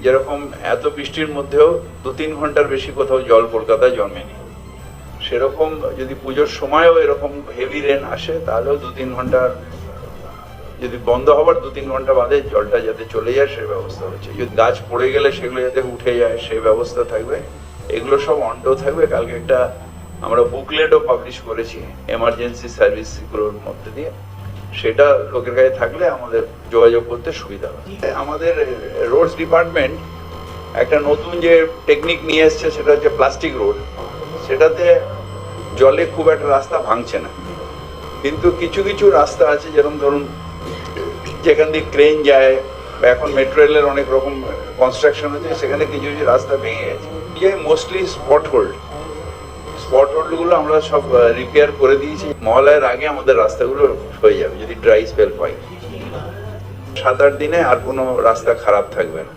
যেরকম এত বৃষ্টির মধ্যেও 2-3 ঘন্টার বেশি কোথাও জল কলকাতায় জন্মেনি, সেরকম যদি পুজোর সময়ও এরকম হেভি রেন আসে তাহলেও 2-3 ঘন্টার, যদি বন্ধ হবার 2-3 ঘন্টা বাদে জলটা যাতে চলে যায় সে ব্যবস্থা হচ্ছে। যদি গাছ পড়ে গেলে সেগুলো যাতে উঠে যায় সেই ব্যবস্থা থাকবে। এগুলো সব অনটো থাকবে। কালকে একটা আমরা বুকলেটও পাবলিশ করেছি এমার্জেন্সি সার্ভিসগুলোর মধ্যে দিয়ে, সেটা লোকের কাছে থাকলে আমাদের যোগাযোগ করতে সুবিধা হয়। আমাদের রোডস ডিপার্টমেন্ট একটা নতুন যে টেকনিক নিয়ে এসছে সেটা হচ্ছে প্লাস্টিক রোড। সেটাতে জলে খুব একটা রাস্তা ভাঙছে না, কিন্তু কিছু কিছু রাস্তা আছে যেরকম ধরুন যেখান দিয়ে ক্রেন যায় বা এখন মেট্রো রেলের অনেক রকম কনস্ট্রাকশন হচ্ছে, সেখানে কিছু কিছু রাস্তা ভেঙে গেছে। মোস্টলি স্পট হোল্ডগুলো আমরা সব রিপেয়ার করে দিয়েছি। মহালয়ের আগে আমাদের রাস্তাগুলো হয়ে যাবে যদি ড্রাই স্পেল পাই। 7-8 দিনে আর কোনো রাস্তা খারাপ থাকবে না।